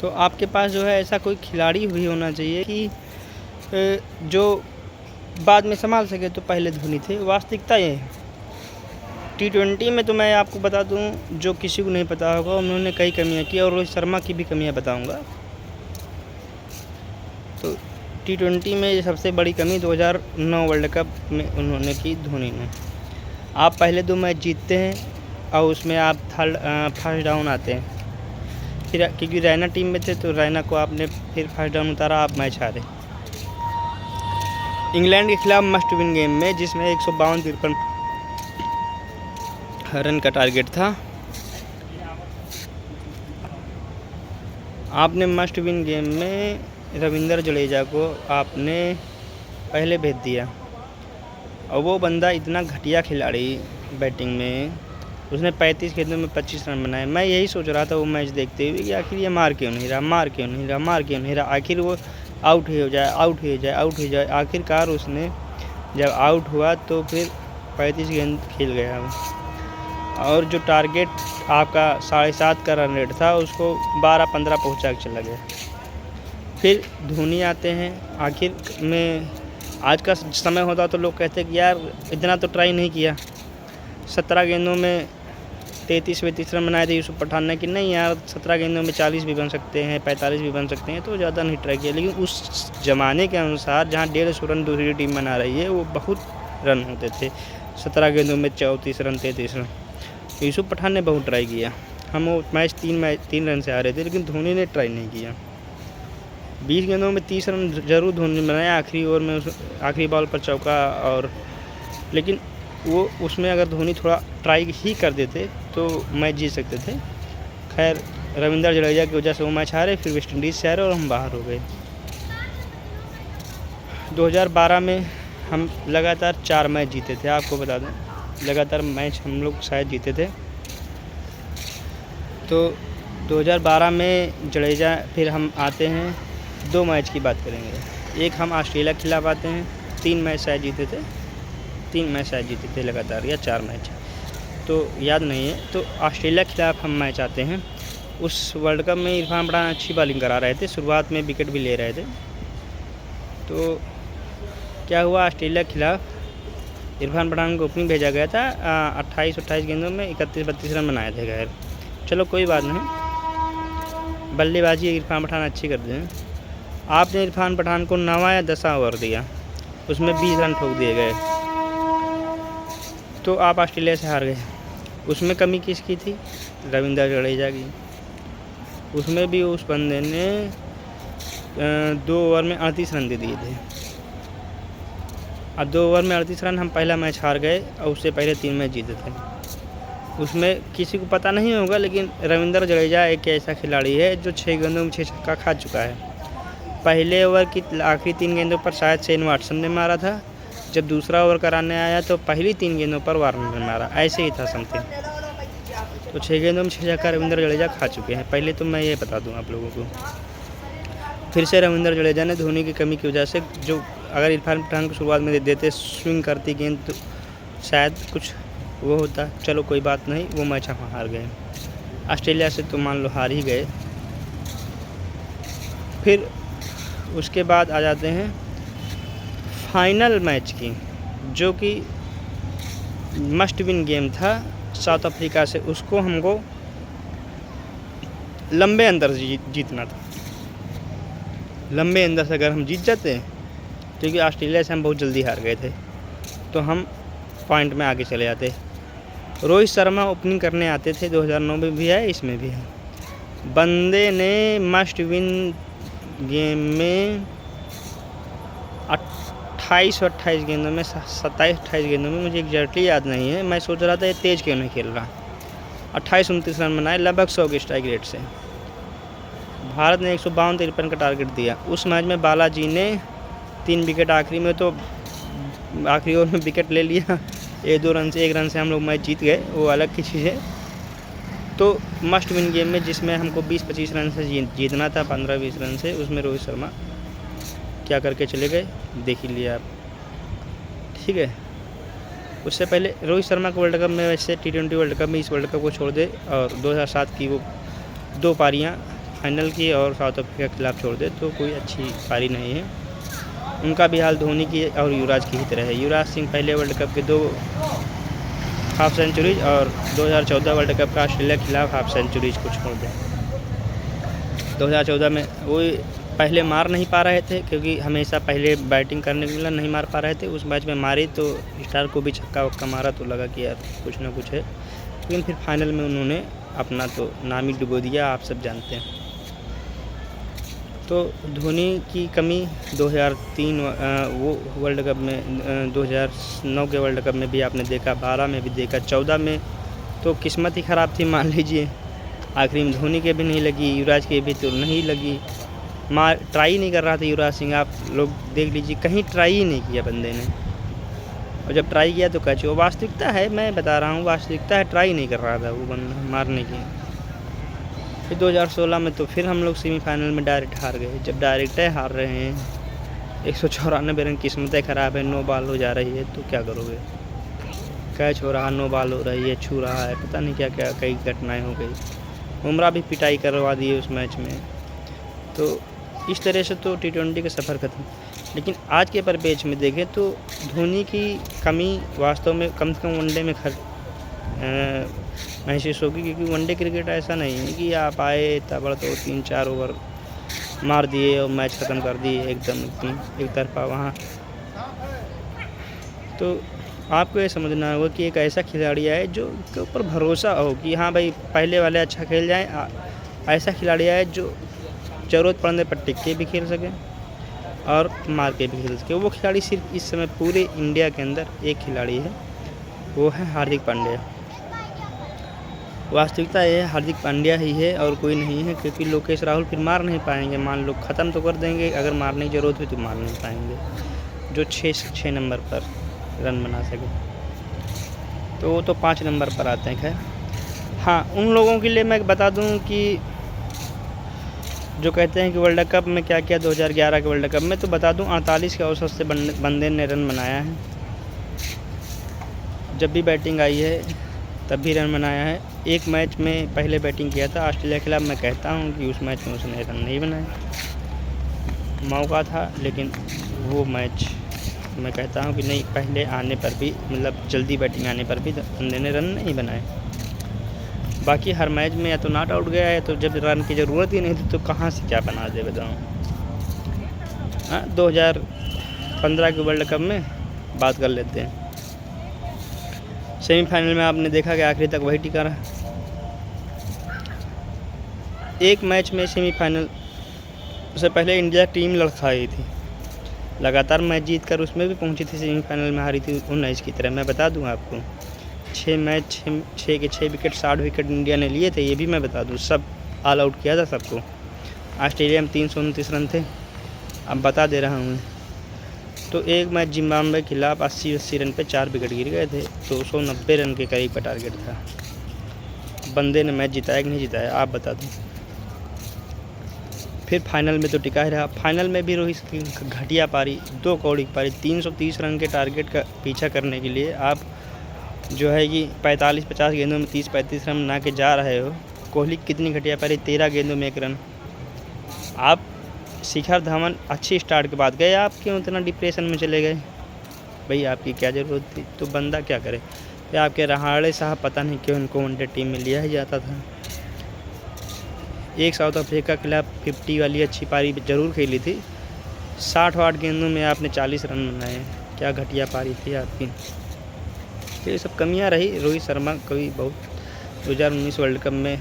तो आपके पास जो है ऐसा कोई खिलाड़ी भी होना चाहिए कि जो बाद में संभाल सके। तो पहले धोनी थे, वास्तविकता ये है। T20 में तो मैं आपको बता दूं, जो किसी को नहीं पता होगा, उन्होंने कई कमियां की और रोहित शर्मा की भी कमियां बताऊंगा। तो T20 में सबसे बड़ी कमी 2009 वर्ल्ड कप में उन्होंने की, धोनी ने। आप पहले 2 मैच जीतते हैं और उसमें आप फर्स्ट डाउन आते हैं, फिर क्योंकि रैना टीम में थे तो रैना को आपने फिर फर्स्ट डाउन उतारा, आप मैच हारे। इंग्लैंड के खिलाफ मस्ट विन गेम में, जिसमें 152-53 रन का टारगेट था, आपने मस्ट विन गेम में रविंद्र जडेजा को आपने पहले भेज दिया। और वो बंदा इतना घटिया खिलाड़ी बैटिंग में, उसने 35 गेंदों में 25 रन बनाए। मैं यही सोच रहा था वो मैच देखते हुए कि आखिर ये मार क्यों नहीं रहा, आखिर वो आउट ही हो जाए। आखिरकार उसने जब आउट हुआ तो फिर 35 गेंद खेल गया वो, और जो टारगेट आपका 7.5 का रन रेट था उसको 12-15 पहुँचा के चला गया। फिर धोनी आते हैं। आखिर में आज का समय होता तो लोग कहते कि यार इतना तो ट्राई नहीं किया, 17 गेंदों में 33-32 रन बनाए थे यूसुफ पठान ने, कि नहीं यार 17 गेंदों में 40 भी बन सकते हैं, 45 भी बन सकते हैं, तो ज़्यादा नहीं ट्राई किया। लेकिन उस ज़माने के अनुसार जहाँ 150 रन दूसरी टीम बना रही है, वो बहुत रन होते थे। 17 गेंदों में 34 रन, 33 रन। यूसुफ पठान ने बहुत ट्राई किया। हम वो मैच 3 रन से आ रहे थे, लेकिन धोनी ने ट्राई नहीं किया। 20 गेंदों में 30 रन जरूर धोनी ने बनाया, आखिरी ओवर में आखिरी बॉल पर चौका। और लेकिन वो उसमें अगर धोनी थोड़ा ट्राई ही कर देते तो मैच जीत सकते थे। खैर, रविंद्र जडेजा की वजह से वो मैच हारे, फिर वेस्ट इंडीज़ से हारे और हम बाहर हो गए। 2012 में हम लगातार 4 मैच जीते थे, आपको बता दें, लगातार मैच हम लोग शायद जीते थे। तो 2012 में जडेजा, फिर हम आते हैं 2 मैच की बात करेंगे। एक हम ऑस्ट्रेलिया के खिलाफ आते हैं, 3 मैच शायद जीते थे लगातार, या 4 मैच, तो याद नहीं है। तो ऑस्ट्रेलिया के खिलाफ हम मैच आते हैं। उस वर्ल्ड कप में इरफान पठान अच्छी बॉलिंग करा रहे थे, शुरुआत में विकेट भी ले रहे थे। तो क्या हुआ, ऑस्ट्रेलिया के खिलाफ इरफान पठान को ओपनिंग भेजा गया था। 28 गेंदों में 31-32 रन बनाए थे। खैर चलो कोई बात नहीं, बल्लेबाजी इरफान पठान अच्छी करते हैं। आपने इरफान पठान को 9वां या 10वां ओवर दिया, उसमें 20 रन ठोक दिए गए, तो आप ऑस्ट्रेलिया से हार गए। उसमें कमी किसकी थी? रविंद्र जडेजा की। उसमें भी उस बंदे ने 2 ओवर में 38 रन दे दिए थे। अब 2 ओवर में 38 रन, हम पहला मैच हार गए और उससे पहले 3 मैच जीते थे। उसमें किसी को पता नहीं होगा, लेकिन रविंद्र जडेजा एक ऐसा खिलाड़ी है जो 6 गेंदों में 6 छक्का खा चुका है। पहले ओवर की आखिरी 3 गेंदों पर शायद शेन वाटसन ने मारा था, जब दूसरा ओवर कराने आया तो पहली 3 गेंदों पर वार्नर ने मारा, ऐसे ही था समथिंग। तो 6 गेंदों में 6 छक्का रविंद्र जडेजा खा चुके हैं। पहले तो मैं ये बता दूं आप लोगों को। फिर से रविंद्र जडेजा ने धोनी की कमी की वजह से, जो अगर इरफान पठान को शुरुआत में दे देते, स्विंग करती गेंद, तो शायद कुछ वो होता। चलो कोई बात नहीं, वो मैच हम हार गए। ऑस्ट्रेलिया से तो मान लो हार ही गए। फिर उसके बाद आ जाते हैं फाइनल मैच की, जो कि मस्ट विन गेम था साउथ अफ्रीका से। उसको हमको लंबे अंतर से जीतना था। लंबे अंतर से अगर हम जीत जाते, क्योंकि ऑस्ट्रेलिया से हम बहुत जल्दी हार गए थे, तो हम पॉइंट में आगे चले जाते। रोहित शर्मा ओपनिंग करने आते थे, 2009 में भी है, इसमें भी है। बंदे ने मस्ट विन गेम में 28 गेंदों में 27-28 गेंदों में, मुझे एग्जैक्टली याद नहीं है, मैं सोच रहा था ये तेज क्यों नहीं खेल रहा। 28-29 रन बनाए, लगभग 100 के स्ट्राइक रेट से। भारत ने 152-53 का टारगेट दिया। उस मैच में बालाजी ने 3 विकेट, आखिरी में तो आखिरी ओवर में विकेट ले लिया। 1 रन से हम लोग मैच जीत गए, वो अलग की चीज़ है। तो मस्ट विन गेम में, जिसमें हमको 20-25 रन से जीतना था, 15-20 रन से, उसमें रोहित शर्मा क्या करके चले गए, देख ही लिया आप, ठीक है। उससे पहले रोहित शर्मा को वर्ल्ड कप में, वैसे T20 वर्ल्ड कप में, इस वर्ल्ड कप को छोड़ दे, और 2007 की वो 2 पारियाँ फाइनल की और साउथ अफ्रीका के खिलाफ छोड़ दे तो कोई अच्छी पारी नहीं है। उनका भी हाल धोनी की और युवराज की ही तरह है। युवराज सिंह पहले वर्ल्ड कप के 2 हाफ सेंचुरीज और 2014 वर्ल्ड कप का ऑस्ट्रेलिया के खिलाफ हाफ सेंचुरीज को छोड़ दें। 2014 में वो पहले मार नहीं पा रहे थे क्योंकि हमेशा पहले बैटिंग करने के लिए नहीं मार पा रहे थे। उस मैच में मारी तो स्टार को भी छक्का वक्का मारा तो लगा कि यार कुछ ना कुछ है, लेकिन फिर फाइनल में उन्होंने अपना तो नाम ही डुबो दिया, आप सब जानते हैं। तो धोनी की कमी 2003 वो वर्ल्ड कप में 2009 के वर्ल्ड कप में भी आपने देखा, 12 में भी देखा, 14 में तो किस्मत ही ख़राब थी मान लीजिए। आखिरी में धोनी के भी नहीं लगी, युवराज के भी तो नहीं लगी। ट्राई नहीं कर रहा था युवराज सिंह, आप लोग देख लीजिए, कहीं ट्राई ही नहीं किया बंदे ने। और जब ट्राई किया तो कैच, वो वास्तविकता है, मैं बता रहा हूँ वास्तविकता है, ट्राई नहीं कर रहा था वो बंदा मारने की। फिर 2016 में तो फिर हम लोग सेमीफाइनल में डायरेक्ट हार गए। जब डायरेक्ट हार रहे हैं, 194 रन, किस्मतें ख़राब है, 9 बॉल हो जा रही है तो क्या करोगे। कैच हो रहा, 9 बॉल हो रही है, छू रहा है, पता नहीं क्या क्या कई घटनाएं हो गई। बुमराह भी पिटाई करवा दी उस मैच में। तो इस तरह से तो T20 का सफ़र ख़त्म। लेकिन आज के परिपेक्ष में देखें तो धोनी की कमी वास्तव में कम से कम वनडे में महसूस होगी, क्योंकि वनडे क्रिकेट ऐसा नहीं है कि आप आए ताबड़तोड़ 3-4 ओवर मार दिए और मैच ख़त्म कर दिए एकदम एक तरफा वहाँ। तो आपको ये समझना होगा कि एक ऐसा खिलाड़ी आए जो के ऊपर भरोसा हो कि हाँ भाई पहले वाले अच्छा खेल जाए। ऐसा खिलाड़ी आए जो ज़रूरत पड़ने पर टिक के भी खेल सके और मार के भी खेल सके। वो खिलाड़ी सिर्फ इस समय पूरे इंडिया के अंदर एक खिलाड़ी है, वो है हार्दिक पांड्या। वास्तविकता ये है हार्दिक पांड्या ही है और कोई नहीं है, क्योंकि लोकेश राहुल फिर मार नहीं पाएंगे। मान लो ख़त्म तो कर देंगे, अगर मारने की ज़रूरत हुई तो मार नहीं पाएंगे। जो 6 नंबर पर रन बना सके तो वो तो 5 नंबर पर आते हैं। खैर हाँ, उन लोगों के लिए मैं बता दूं कि जो कहते हैं कि वर्ल्ड कप में क्या किया 2011 के वर्ल्ड कप में, तो बता दूं 48 के औसत से बंदे ने रन बनाया है। जब भी बैटिंग आई है तब भी रन बनाया है। एक मैच में पहले बैटिंग किया था ऑस्ट्रेलिया के खिलाफ, मैं कहता हूं कि उस मैच में उसने रन नहीं बनाए। मौका था लेकिन वो मैच मैं कहता हूं कि नहीं, पहले आने पर भी मतलब जल्दी बैटिंग आने पर भी बंदे ने रन नहीं बनाए। बाकी हर मैच में या तो नॉट आउट गया है, तो जब रन की ज़रूरत ही नहीं थी तो कहाँ से क्या बना दे बताऊँ। हाँ, 2015 के वर्ल्ड कप में बात कर लेते हैं। सेमीफाइनल में आपने देखा कि आखिरी तक वही टिका रहा। एक मैच में सेमीफाइनल से पहले इंडिया टीम लड़खड़ाई थी, लगातार मैच जीत कर उसमें भी पहुंची थी, सेमीफाइनल में हारी थी 19 की तरह। मैं बता दूं आपको 6 मैच 6 के 6 विकेट 60 विकेट इंडिया ने लिए थे, ये भी मैं बता दूं। सब ऑल आउट किया था सबको। ऑस्ट्रेलिया में 329 रन थे, अब बता दे रहा हूँ। तो एक मैच जिम्बाब्वे के खिलाफ 80 रन पे 4 विकेट गिर गए थे, 290 रन के करीब का टारगेट था। बंदे ने मैच जिताया कि नहीं जिताया आप बता दें। फिर फाइनल में तो टिका ही रहा। फाइनल में भी रोहित की घटिया पारी, 2 कौड़ी की पारी, 330 रन के टारगेट का पीछा करने के लिए आप जो है कि 45-50 गेंदों में 30-35 रन बना के जा रहे हो। कोहली कितनी घटिया पारी, 13 गेंदों में 1 रन। आप शिखर धवन अच्छी स्टार्ट के बाद गए, आप क्यों इतना डिप्रेशन में चले गए भाई, आपकी क्या ज़रूरत थी। तो बंदा क्या करे। या आपके रहाड़े साहब पता नहीं क्यों उनको वनडे टीम में लिया ही जाता था। एक साउथ अफ्रीका के खिलाफ 50 वाली अच्छी पारी ज़रूर खेली थी, 60 गेंदों में आपने 40 रन बनाए, क्या घटिया पारी थी आपकी। तो ये सब कमियां रही। रोहित शर्मा को भी बहुत 2019 वर्ल्ड कप में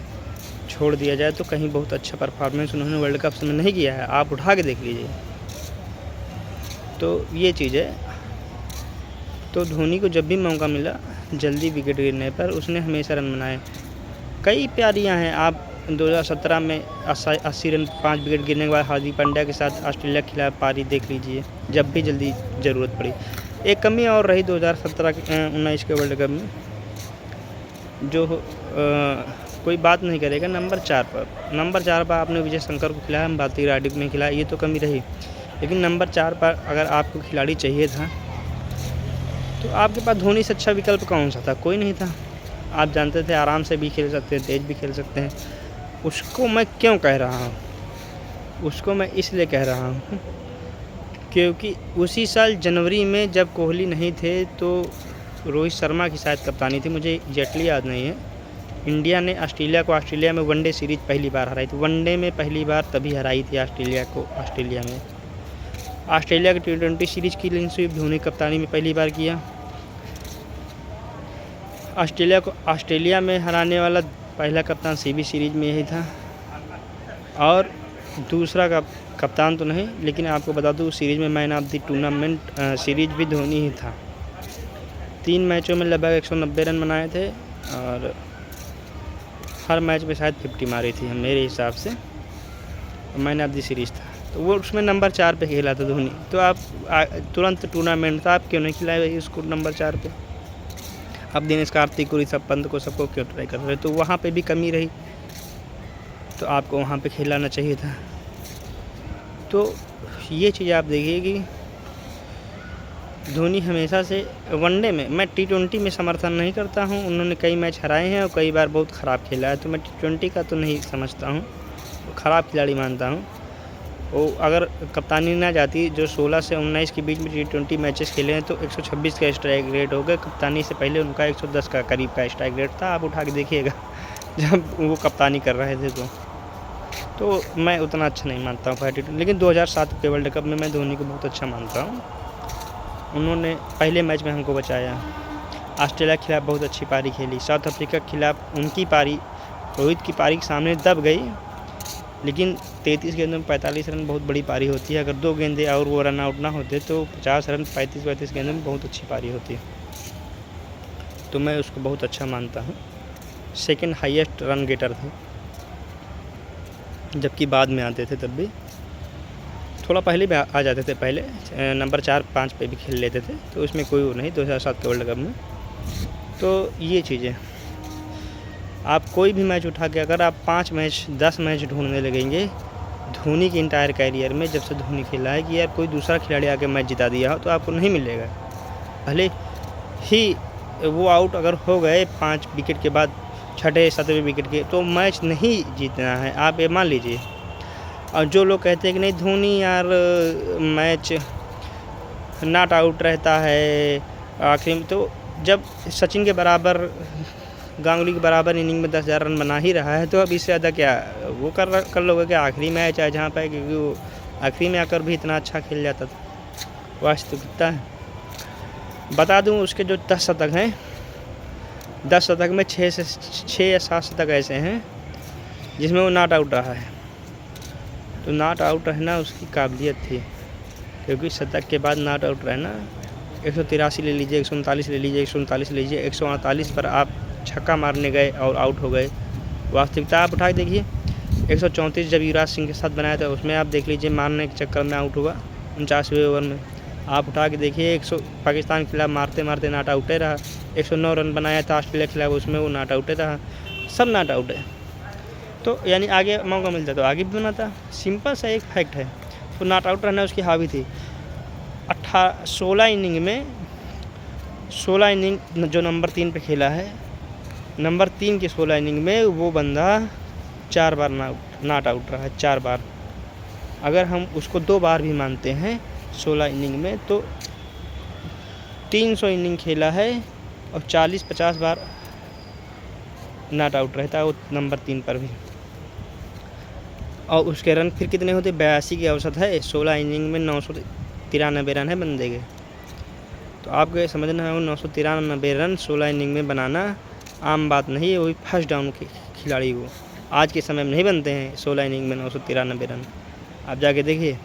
छोड़ दिया जाए तो कहीं बहुत अच्छा परफॉर्मेंस उन्होंने वर्ल्ड कप में नहीं किया है, आप उठा के देख लीजिए। तो ये चीज़ है। तो धोनी को जब भी मौका मिला जल्दी विकेट गिरने पर उसने हमेशा रन बनाए। कई पारियां हैं, आप 2017 में 80 रन 5 विकेट गिरने के बाद हार्दिक पांड्या के साथ ऑस्ट्रेलिया के खिलाफ पारी देख लीजिए, जब भी जल्दी ज़रूरत पड़ी। एक कमी और रही 2019 के वर्ल्ड कप में, जो कोई बात नहीं करेगा। नंबर 4 पर आपने विजय शंकर को खिलाया, भारतीय राइडिक में खिलाया, ये तो कमी रही। लेकिन नंबर 4 पर अगर आपको खिलाड़ी चाहिए था तो आपके पास धोनी से अच्छा विकल्प कौन सा था, कोई नहीं था। आप जानते थे आराम से भी खेल सकते हैं, तेज़ भी खेल सकते हैं। उसको मैं क्यों कह रहा हूँ, उसको मैं इसलिए कह रहा हूँ क्योंकि उसी साल जनवरी में जब कोहली नहीं थे तो रोहित शर्मा की शायद कप्तानी थी, मुझे एग्जैक्टली याद नहीं है। इंडिया ने ऑस्ट्रेलिया को ऑस्ट्रेलिया में वनडे सीरीज पहली बार हराई थी। वनडे में पहली बार तभी हराई थी ऑस्ट्रेलिया को ऑस्ट्रेलिया में। ऑस्ट्रेलिया की T20 सीरीज की क्लीन स्वीप धोनी कप्तानी में पहली बार किया। ऑस्ट्रेलिया को ऑस्ट्रेलिया में हराने वाला पहला कप्तान CB सीरीज में यही था, और दूसरा कप्तान तो नहीं, लेकिन आपको बता दूँ उस सीरीज में man of the tournament series भी धोनी ही था। 3 मैचों में लगभग 190 रन बनाए थे और हर मैच में शायद 50 मारी थी मेरे हिसाब से। मैन ऑफ द सीरीज था तो वो उसमें नंबर 4 पे खेला था धोनी। तो आप तुरंत टूर्नामेंट था, आप क्यों नहीं खिलाए भाई उसको नंबर 4 पे? अब दिनेश कार्तिक को, ऋषभ पंत को, सबको क्यों ट्राई कर रहे? तो वहाँ पे भी कमी रही, तो आपको वहाँ पे खिलाना चाहिए था। तो ये चीज़ आप देखिए कि धोनी हमेशा से वनडे में, मैं T20 में समर्थन नहीं करता हूँ, उन्होंने कई मैच हराए हैं और कई बार बहुत ख़राब खेला है, तो मैं T20 का तो नहीं समझता हूँ, ख़राब खिलाड़ी मानता हूँ। वो अगर कप्तानी ना जाती, जो 16 से 19 के बीच में T20 मैचेस खेले हैं तो 126 का स्ट्राइक रेट हो गया। कप्तानी से पहले उनका 110 का करीब का स्ट्राइक रेट था, आप उठा के देखिएगा जब वो कप्तानी कर रहे थे। तो मैं उतना अच्छा नहीं मानता हूँ T20, लेकिन 2007 के वर्ल्ड कप में मैं धोनी को बहुत अच्छा मानता हूँ। उन्होंने पहले मैच में हमको बचाया। ऑस्ट्रेलिया के खिलाफ बहुत अच्छी पारी खेली। साउथ अफ्रीका के खिलाफ उनकी पारी, रोहित की पारी के सामने दब गई, लेकिन 33 गेंदों में 45 रन बहुत बड़ी पारी होती है। अगर 2 गेंदे और वो रन आउट ना होते तो 50 रन 35 गेंदों में बहुत अच्छी पारी होती है। तो मैं उसको बहुत अच्छा मानता हूँ। सेकंड हाईएस्ट रन गेटर थे, जबकि बाद में आते थे, तब भी थोड़ा पहले भी आ जाते थे। पहले नंबर 4-5 पे भी खेल लेते थे, तो उसमें कोई वो नहीं 2007 के वर्ल्ड कप में। तो ये चीज़ें आप कोई भी मैच उठा के अगर आप 5 मैच 10 मैच ढूंढने लगेंगे धोनी की इंटायर कैरियर में, जब से धोनी खेला है, कि यार कोई दूसरा खिलाड़ी आके मैच जिता दिया हो, तो आपको नहीं मिलेगा। भले ही वो आउट अगर हो गए 5 विकेट के बाद, 6-7वें विकेट के, तो मैच नहीं जीतना है, आप ये मान लीजिए। और जो लोग कहते हैं कि नहीं धोनी यार मैच नॉट आउट रहता है आखिरी में, तो जब सचिन के बराबर, गांगुली के बराबर इनिंग में 10,000 रन बना ही रहा है, तो अब इससे ज़्यादा क्या वो कर लोगे कि आखिरी मैच है जहाँ पर, क्योंकि वो आखिरी में आकर भी इतना अच्छा खेल जाता था। वास्तविकता है, बता दूं उसके जो 10 शतक हैं, 10 शतक में 6 या 7 शतक ऐसे हैं जिसमें वो नॉट आउट रहा है। तो नॉट आउट रहना उसकी काबिलियत थी, क्योंकि शतक के बाद नॉट आउट रहना, 183 ले लीजिए, 139 ले लीजिए, 139 ले लीजिए, 148 पर आप छक्का मारने गए और आउट हो गए। वास्तविकता आप उठा के देखिए, 134 जब युवराज सिंह के साथ बनाया था, उसमें आप देख लीजिए मारने के चक्कर में आउट हुआ 49वें ओवर में। आप उठा के देखिए, पाकिस्तान के खिलाफ मारते मारते नॉट आउट रहा। 109 रन बनाया था ऑस्ट्रेलिया के खिलाफ, उसमें वो नॉट आउट रहा। सब नॉट आउट है, तो यानी आगे मौका मिलता तो आगे भी बनाता। सिंपल सा एक फैक्ट है। तो नॉट आउट रहना उसकी हावी थी। 16 इनिंग में 16 इनिंग जो नंबर 3 पे खेला है, नंबर 3 की 16 इनिंग में वो बंदा 4 बार नॉट आउट रहा है, 4 बार। अगर हम उसको 2 बार भी मानते हैं 16 इनिंग में, तो 300 इनिंग खेला है और 40-50 बार नॉट आउट रहता है वो नंबर 3 पर भी। और उसके रन फिर कितने होते? 82 की औसत है। 16 इनिंग में 993 रन है बंदे के। तो आपको समझना है, वो 993 रन 16 इनिंग में बनाना आम बात नहीं है। वही फर्स्ट डाउन के खिलाड़ी को आज के समय में नहीं बनते हैं 16 इनिंग में 993 रन। आप जाके देखिए,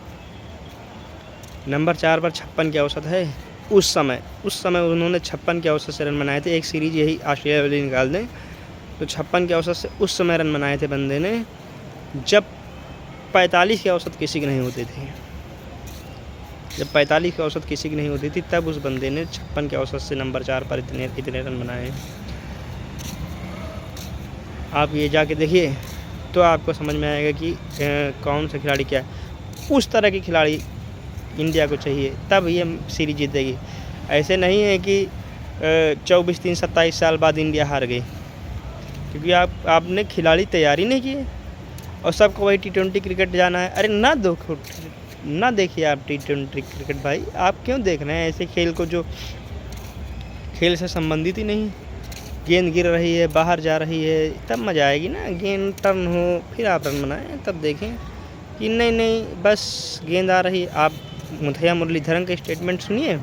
नंबर 4 पर 56 की औसत है। उस समय उन्होंने 56 की औसत से रन बनाए थे। एक सीरीज यही ऑस्ट्रेलिया वाली निकाल दें तो 56 की औसत से उस समय रन बनाए थे बंदे ने, जब 45 की औसत किसी की नहीं होती थी। जब 45 की औसत किसी की नहीं होती थी, तब उस बंदे ने 56 की औसत से नंबर 4 पर इतने रन बनाए हैं। आप ये जाके देखिए तो आपको समझ में आएगा कि कौन सा खिलाड़ी क्या है। उस तरह के खिलाड़ी इंडिया को चाहिए, तब ये सीरीज जीतेगी। ऐसे नहीं है कि 24-3 27 साल बाद इंडिया हार गई, क्योंकि आपने खिलाड़ी तैयारी नहीं किए। और सबको वही T20 क्रिकेट जाना है। अरे ना देखिए आप T20 क्रिकेट भाई, आप क्यों देख रहे हैं ऐसे खेल को जो खेल से संबंधित ही नहीं। गेंद गिर रही है, बाहर जा रही है, तब मज़ा आएगी ना। गेंद टर्न हो फिर आप रन बनाएं, तब देखें कि नहीं बस गेंद आ रही। आप मुथैया मुरलीधरन के स्टेटमेंट सुनिए।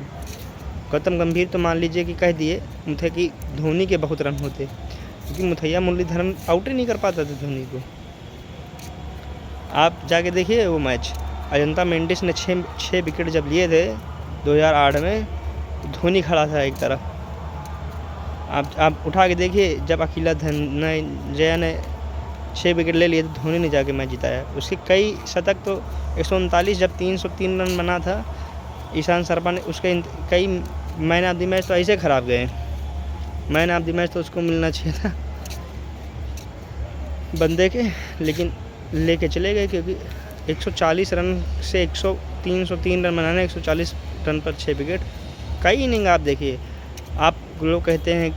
गौतम गंभीर तो मान लीजिए कि कह दिए मुथैया कि धोनी के बहुत रन होते, क्योंकि मुथैया मुरलीधरन आउट ही नहीं कर पाता था धोनी को। आप जाके देखिए वो मैच, अजंता मेंडिस ने 6 विकेट जब लिए थे 2008 में, धोनी खड़ा था एक तरफ। आप उठा के देखिए, जब अकेला धनंजय ने 6 विकेट ले लिए तो धोनी ने जाके मैच जिताया। उसके कई शतक तो 139 जब 303 रन बना था ईशांत शर्मा ने, उसके कई मैन ऑफ द मैच तो ऐसे खराब गए। मैन ऑफ द मैच तो उसको मिलना चाहिए था बंदे के, लेकिन लेके चले गए, क्योंकि 140 रन से 303 रन बनाने, 140 रन पर 6 विकेट। कई इनिंग आप देखिए। आप लोग कहते हैं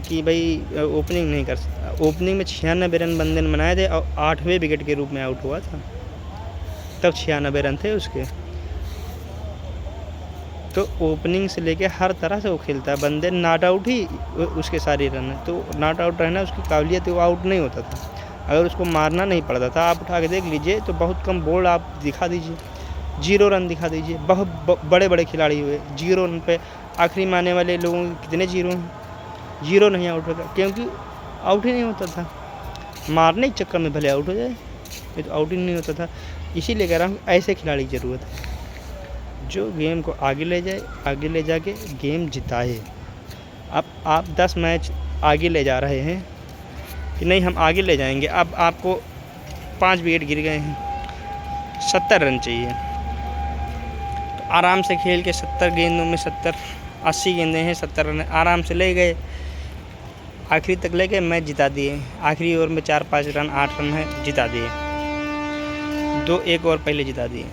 कि भाई ओपनिंग नहीं कर सकता। ओपनिंग में 96 रन बंदे ने बनाए थे और 8वें विकेट के रूप में आउट हुआ था, तब 96 रन थे उसके। तो ओपनिंग से लेके हर तरह से वो खेलता है। बंदे नॉट आउट ही उसके सारे रन है, तो नॉट आउट रहना उसकी काबिलियत है, वो आउट नहीं होता था। अगर उसको मारना नहीं पड़ता था, आप उठा के देख लीजिए तो बहुत कम बोल्ड आप दिखा दीजिए, 0 रन दिखा दीजिए। बहुत बड़े खिलाड़ी हुए 0 रन पे, आखिरी में आने वाले लोगों के कितने 0 हैं, 0 नहीं आउट होता, क्योंकि आउट ही नहीं होता था। मारने के चक्कर में भले आउट हो जाए, ये तो आउट ही नहीं होता था। इसीलिए कह रहा हूँ ऐसे खिलाड़ी की ज़रूरत है जो गेम को आगे ले जाए, आगे ले जाके गेम जिताए। अब आप 10 मैच आगे ले जा रहे हैं कि नहीं हम आगे ले जाएंगे। अब आपको 5 विकेट गिर गए हैं, 70 रन चाहिए, तो आराम से खेल के 70 गेंदों में 80 गेंदें हैं, 70 रन आराम से ले गए, आखिरी तक ले गए, मैच जिता दिए। आखिरी ओवर में 4-5 रन 8 रन है, जिता दिए। 1 ओवर पहले जिता दिए,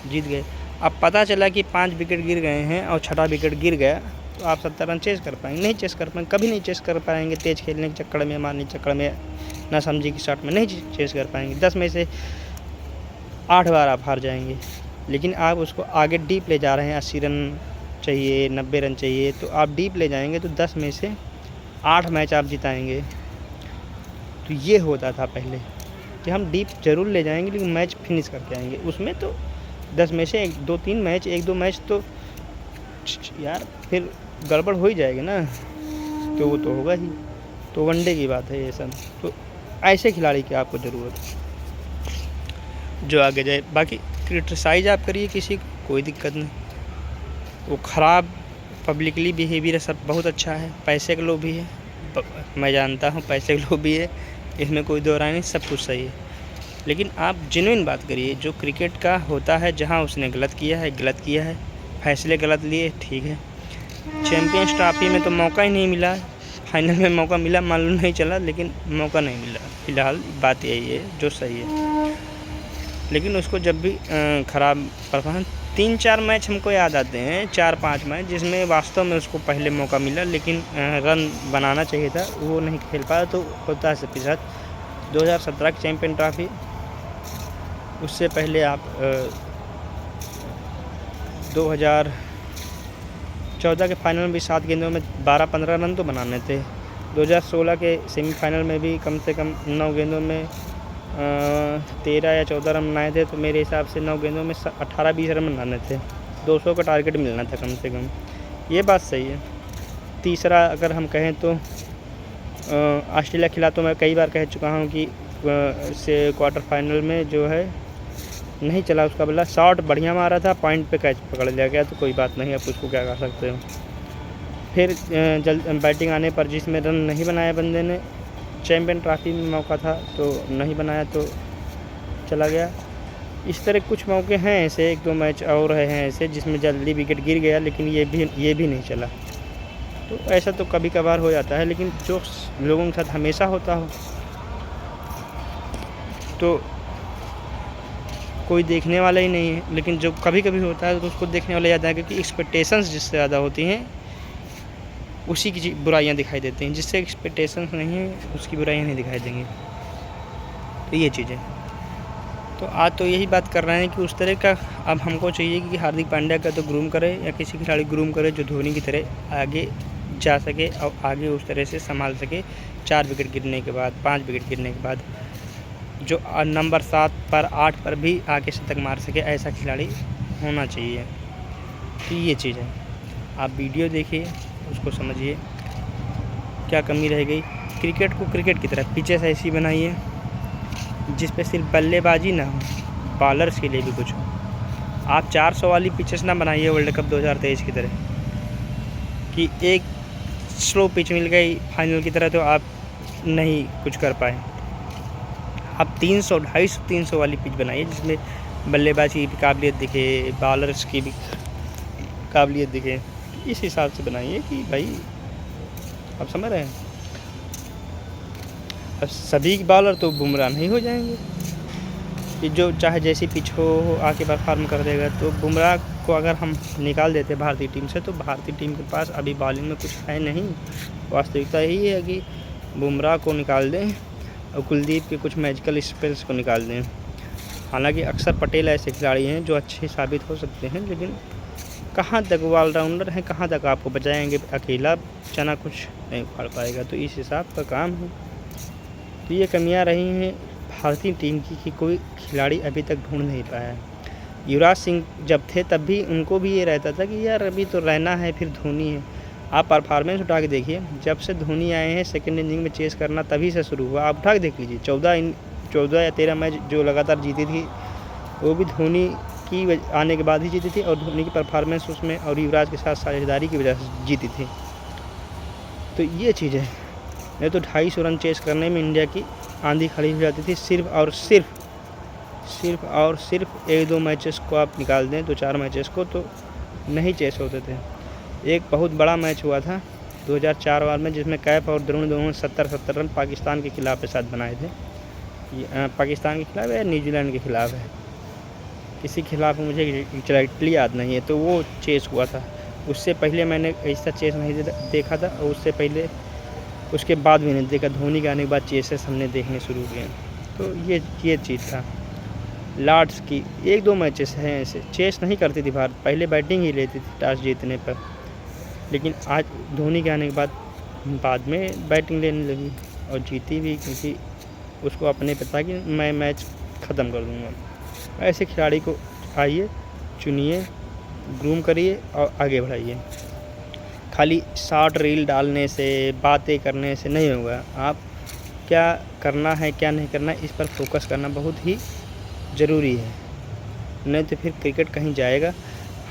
जीत गए। अब पता चला कि 5 विकेट गिर गए हैं और 6ठा विकेट गिर गया, तो आप 70 रन चेस कर पाएंगे? नहीं चेस कर पाएंगे, कभी नहीं चेस कर पाएंगे। तेज़ खेलने के चक्कर में, मारने के चक्कर में, ना समझी की शॉट में नहीं चेस कर पाएंगे। 10 में से 8 बार आप हार जाएंगे। लेकिन आप उसको आगे डीप ले जा रहे हैं, 80 रन चाहिए, 90 रन चाहिए, तो आप डीप ले जाएंगे तो 10 में से 8 मैच आप जिताएंगे। तो ये होता था पहले कि हम डीप ज़रूर ले जाएंगे लेकिन मैच फिनिश करके आएंगे। उसमें तो 10 में से 1-2-3 मैच, 1-2 मैच तो यार फिर गड़बड़ हो ही जाएगी ना, तो वो तो होगा ही। तो वनडे की बात है ये सब। तो ऐसे खिलाड़ी की आपको ज़रूरत है जो आगे जाए। बाकी क्रिटिसाइज़ आप करिए किसी को, कोई दिक्कत नहीं। वो ख़राब पब्लिकली बिहेवियर सब बहुत अच्छा है, पैसे के लोभी है, मैं जानता हूँ पैसे के लोभी है, इसमें कोई दो राय नहीं, सब कुछ सही है। लेकिन आप जेन्युइन बात करिए, जो क्रिकेट का होता है, जहाँ उसने गलत किया है, फैसले गलत लिए, ठीक है। चैम्पियंस ट्रॉफी में तो मौका ही नहीं मिला, फाइनल में मौका मिला मालूम नहीं चला, लेकिन मौका नहीं मिला। फ़िलहाल बात यही है जो सही है। लेकिन उसको जब भी ख़राब परफॉर्मेंस, 3-4 मैच हमको याद आते हैं, 4-5 मैच जिसमें वास्तव में उसको पहले मौका मिला, लेकिन रन बनाना चाहिए था, वो नहीं खेल पाया, तो होता है सबके साथ। 2017 की चैम्पियन ट्रॉफी, उससे पहले आप 2014 के फाइनल में भी 7 गेंदों में 12-15 रन तो बनाने थे। 2016 के सेमीफाइनल में भी कम से कम 9 गेंदों में 13 या 14 रन बनाए थे, तो मेरे हिसाब से 9 गेंदों में 18-20 रन बनाने थे। 200 का टारगेट मिलना था कम से कम, ये बात सही है। तीसरा अगर हम कहें तो ऑस्ट्रेलिया खिलाफ तो मैं कई बार कह चुका हूँ कि से क्वार्टर फाइनल में जो है नहीं चला उसका बल्ला, शॉट बढ़िया मारा था, पॉइंट पे कैच पकड़ लिया गया, तो कोई बात नहीं, आप उसको क्या कर सकते हो। फिर बैटिंग आने पर जिसमें रन नहीं बनाया बंदे ने, चैम्पियन ट्रॉफी में मौका था तो नहीं बनाया, तो चला गया। इस तरह कुछ मौके हैं ऐसे, 1-2 मैच और हैं ऐसे जिसमें जल्दी विकेट गिर गया, लेकिन ये भी नहीं चला। तो ऐसा तो कभी कभार हो जाता है, लेकिन जो लोगों के साथ हमेशा होता हो तो कोई देखने वाला ही नहीं है। लेकिन जो कभी कभी होता है तो उसको देखने वाला ज़्यादा है, क्योंकि एक्सपेक्टेशंस जिससे ज़्यादा होती हैं उसी की बुराइयां दिखाई देती हैं। जिससे एक्सपेक्टेशंस नहीं है उसकी बुराइयां नहीं दिखाई देंगी। तो ये चीज़ है। तो आज तो यही बात कर रहे हैं कि उस तरह का अब हमको चाहिए कि हार्दिक पांड्या का तो ग्रूम करे या किसी खिलाड़ी ग्रूम करे जो धोनी की तरह आगे जा सके और आगे उस तरह से संभाल सके। 4 विकेट गिरने के बाद, 5 विकेट गिरने के बाद जो नंबर 7 पर 8 पर भी आके शतक मार सके, ऐसा खिलाड़ी होना चाहिए। तो ये चीज़ है। आप वीडियो देखिए, उसको समझिए क्या कमी रह गई। क्रिकेट को क्रिकेट की तरह पिचेस ऐसी बनाइए जिस पे सिर्फ बल्लेबाजी ना हो, बॉलर्स के लिए भी कुछ हो। आप 400 वाली पिचेस ना बनाइए वर्ल्ड कप 2023 की तरह कि एक स्लो पिच मिल गई फाइनल की तरह तो आप नहीं कुछ कर पाए। आप 300, 250, 300 वाली पिच बनाइए जिसमें बल्लेबाजी की भी काबिलियत दिखे, बॉलर्स की भी काबिलियत दिखे। इस हिसाब से बनाइए कि भाई आप समझ रहे हैं। अब सभी बॉलर तो बुमराह नहीं हो जाएंगे कि जो चाहे जैसी पिच हो आके परफॉर्म कर देगा। तो बुमराह को अगर हम निकाल देते भारतीय टीम से तो भारतीय टीम के पास अभी बॉलिंग में कुछ है नहीं। वास्तविकता यही है कि बुमराह को निकाल दें और कुलदीप के कुछ मैजिकल स्पेल्स को निकाल दें। हालांकि अक्षर पटेल ऐसे खिलाड़ी हैं जो अच्छे साबित हो सकते हैं, लेकिन कहाँ तक वो ऑलराउंडर हैं, कहाँ तक आपको बचाएंगे। अकेला चना कुछ नहीं उखाड़ पाएगा। तो इस हिसाब का काम है। तो ये कमियां रही हैं भारतीय टीम की कि कोई खिलाड़ी अभी तक ढूंढ नहीं पाया है। युवराज सिंह जब थे तब भी उनको भी ये रहता था कि यार अभी तो रहना है, फिर धोनी है। आप परफॉर्मेंस उठा के देखिए, जब से धोनी आए हैं सेकंड इनिंग में चेस करना तभी से शुरू हुआ। आप उठा के देख लीजिए 14 या 13 मैच जो लगातार जीती थी वो भी धोनी की आने के बाद ही जीती थी और धोनी की परफॉर्मेंस उसमें और युवराज के साथ साझेदारी की वजह से जीती थी। तो ये चीज़ है। नहीं तो 250 रन चेस करने में इंडिया की आंधी खड़ी हो जाती थी। सिर्फ और सिर्फ 1-2 मैचेस को आप निकाल दें, 2-4 मैचेस को, तो नहीं चेस होते थे। एक बहुत बड़ा मैच हुआ था 2004 वार में जिसमें कैफ और द्रोण दोनों 70 रन पाकिस्तान के खिलाफ के साथ बनाए थे। पाकिस्तान के खिलाफ है या न्यूजीलैंड के खिलाफ है, किसी खिलाफ मुझे एग्जैक्टली याद नहीं है। तो वो चेस हुआ था। उससे पहले मैंने ऐसा चेस नहीं देखा था और उसके बाद भी नहीं देखा। धोनी के आने के बाद चेसेस हमने देखने शुरू किए। तो ये चीज़ था। लॉर्ड्स की 1-2 मैचेस हैं ऐसे चेस नहीं करती थी भारत, पहले बैटिंग ही लेती थी टॉस जीतने पर। लेकिन आज धोनी के आने के बाद में बैटिंग लेने लगी और जीती भी, क्योंकि उसको अपने पता कि मैं मैच ख़त्म कर दूँगा। ऐसे खिलाड़ी को आइए, चुनिए, ग्रूम करिए और आगे बढ़ाइए। खाली शॉर्ट रील डालने से, बातें करने से नहीं होगा। आप क्या करना है क्या नहीं करना है इस पर फोकस करना बहुत ही ज़रूरी है। नहीं तो फिर क्रिकेट कहीं जाएगा।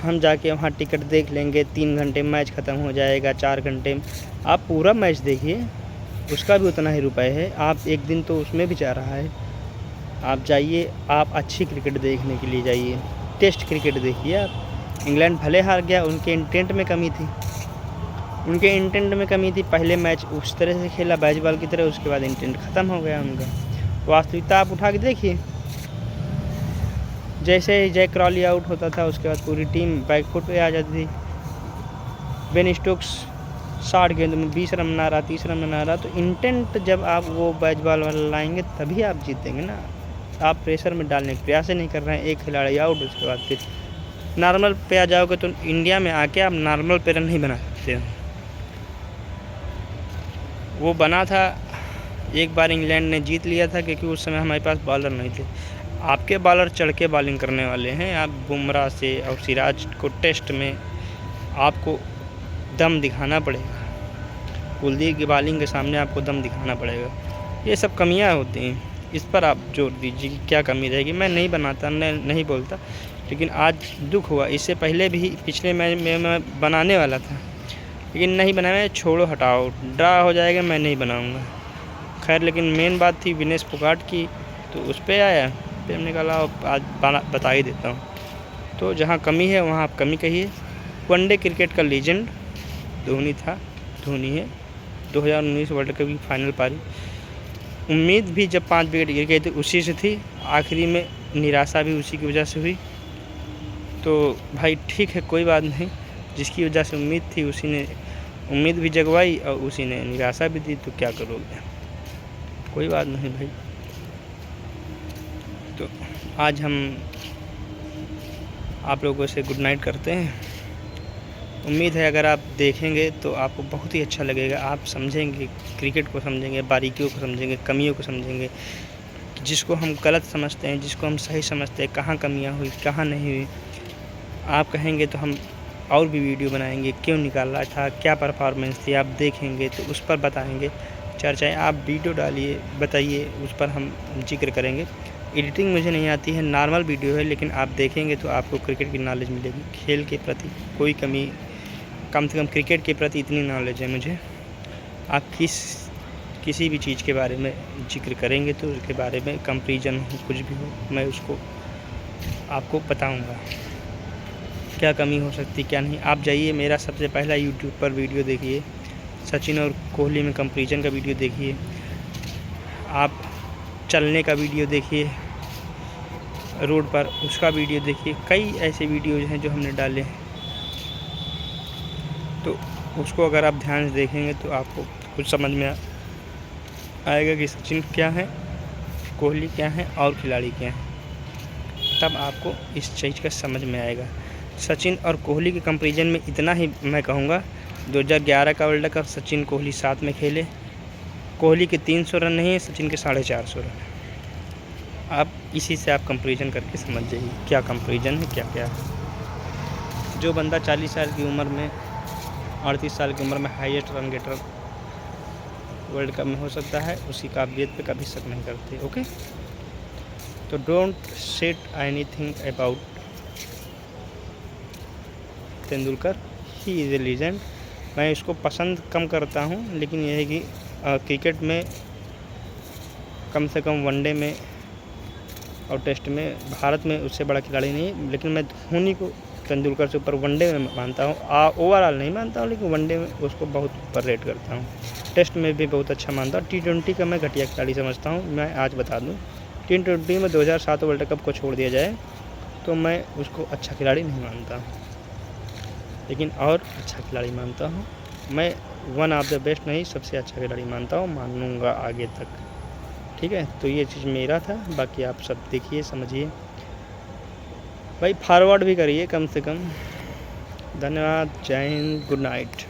हम जाके वहाँ टिकट देख लेंगे, 3 घंटे मैच ख़त्म हो जाएगा, 4 घंटे में। आप पूरा मैच देखिए, उसका भी उतना ही रुपए है। आप एक दिन तो उसमें भी जा रहा है। आप जाइए, आप अच्छी क्रिकेट देखने के लिए जाइए। टेस्ट क्रिकेट देखिए आप। इंग्लैंड भले हार गया, उनके इंटेंट में कमी थी। पहले मैच उस तरह से खेला बेसबॉल की तरह, उसके बाद इंटेंट ख़त्म हो गया उनका। वास्तविकता आप उठा के देखिए, जैसे ही जैक क्रॉली आउट होता था उसके बाद पूरी टीम बैकफुट पे आ जाती थी। बेन स्टोक्स 60 गेंद में 20 रन बना रहा, 30 रन बना रहा। तो इंटेंट जब आप वो बेसबॉल वाला लाएंगे तभी आप जीतेंगे ना। आप प्रेशर में डालने का प्रयास नहीं कर रहे हैं। एक खिलाड़ी आउट, उसके बाद फिर नॉर्मल पे आ जाओगे तो इंडिया में आके आप नॉर्मल पे रन नहीं बना सकते। वो बना था एक बार, इंग्लैंड ने जीत लिया था क्योंकि उस समय हमारे पास बॉलर नहीं थे। आपके बॉलर चढ़ के बॉलिंग करने वाले हैं। आप बुमराह से और सिराज को टेस्ट में आपको दम दिखाना पड़ेगा। कुलदीप की बॉलिंग के सामने आपको दम दिखाना पड़ेगा। ये सब कमियां होती हैं, इस पर आप जोर दीजिए कि क्या कमी रहेगी। मैं नहीं बनाता, नहीं बोलता, लेकिन आज दुख हुआ। इससे पहले भी पिछले मैच में मैं बनाने वाला था, लेकिन नहीं बनाया। छोड़ो, हटाओ, ड्रा हो जाएगा, मैं नहीं बनाऊँगा। खैर, लेकिन मेन बात थी विनेश फोगाट की, तो उस पर आया। फिर हमने कहा आज बता ही देता हूँ। तो जहाँ कमी है वहाँ आप कमी कहिए। वनडे क्रिकेट का लीजेंड धोनी था, धोनी है। 2019 वर्ल्ड कप की फाइनल पारी, उम्मीद भी जब 5 विकेट गिर गए थे उसी से थी। आखिरी में निराशा भी उसी की वजह से हुई। तो भाई ठीक है, कोई बात नहीं। जिसकी वजह से उम्मीद थी उसी ने उम्मीद भी जगवाई और उसी ने निराशा भी दी। तो क्या करोगे, कोई बात नहीं भाई। तो आज हम आप लोगों से गुड नाइट करते हैं। उम्मीद है अगर आप देखेंगे तो आपको बहुत ही अच्छा लगेगा। आप समझेंगे, क्रिकेट को समझेंगे, बारीकियों को समझेंगे, कमियों को समझेंगे, जिसको हम गलत समझते हैं, जिसको हम सही समझते हैं, कहाँ कमियां हुई, कहाँ नहीं हुई। आप कहेंगे तो हम और भी वीडियो बनाएंगे, क्यों निकाला था, क्या परफॉर्मेंस थी, आप देखेंगे तो उस पर बताएंगे। चर्चाएँ आप वीडियो डालिए, बताइए, उस पर हम जिक्र करेंगे। एडिटिंग मुझे नहीं आती है, नॉर्मल वीडियो है, लेकिन आप देखेंगे तो आपको क्रिकेट की नॉलेज मिलेगी। खेल के प्रति कोई कमी, कम से कम क्रिकेट के प्रति इतनी नॉलेज है मुझे। आप किसी भी चीज़ के बारे में जिक्र करेंगे तो उसके बारे में कंपैरिजन हो, कुछ भी हो, मैं उसको आपको बताऊंगा क्या कमी हो सकती, क्या नहीं। आप जाइए, मेरा सबसे पहला यूट्यूब पर वीडियो देखिए, सचिन और कोहली में कंपैरिजन का वीडियो देखिए। आप चलने का वीडियो देखिए रोड पर, उसका वीडियो देखिए। कई ऐसे वीडियोज़ हैं जो हमने डाले हैं, तो उसको अगर आप ध्यान से देखेंगे तो आपको कुछ समझ में आएगा कि सचिन क्या है, कोहली क्या है और खिलाड़ी क्या हैं। तब आपको इस चीज़ का समझ में आएगा। सचिन और कोहली के कंपैरिजन में इतना ही मैं कहूँगा, 2011 का वर्ल्ड कप सचिन कोहली साथ में खेले। कोहली के 300 रन नहीं है, सचिन के 450 रन है। आप इसी से आप कंपैरिजन करके समझ जाइए क्या कंपैरिजन है, क्या क्या है। जो बंदा 40 साल की उम्र में, 38 साल की उम्र में highest run getter world cup में हो सकता है, उसकी काबिलियत पे कभी शक नहीं करते। ओके, तो don't set anything about Tendulkar, he is a legend. मैं इसको पसंद कम करता हूँ, लेकिन यह है कि क्रिकेट में कम से कम वनडे में और टेस्ट में भारत में उससे बड़ा खिलाड़ी नहीं है। लेकिन मैं धोनी को तेंदुलकर से ऊपर वनडे में मानता हूँ। ओवरऑल नहीं मानता हूँ, लेकिन वनडे में उसको बहुत ऊपर रेट करता हूँ। टेस्ट में भी बहुत अच्छा मानता हूँ। T20 का मैं घटिया खिलाड़ी समझता हूँ। मैं आज बता दूँ, T20 में 2007 वर्ल्ड कप को छोड़ दिया जाए तो मैं उसको अच्छा खिलाड़ी नहीं मानता, लेकिन और अच्छा खिलाड़ी मानता हूँ। मैं वन ऑफ द बेस्ट नहीं, सबसे अच्छा खिलाड़ी मानता हूँ, मानूँगा आगे तक। ठीक है, तो ये चीज़ मेरा था। बाकी आप सब देखिए, समझिए भाई, फॉरवर्ड भी करिए कम से कम। धन्यवाद, जय हिंद, गुड नाइट।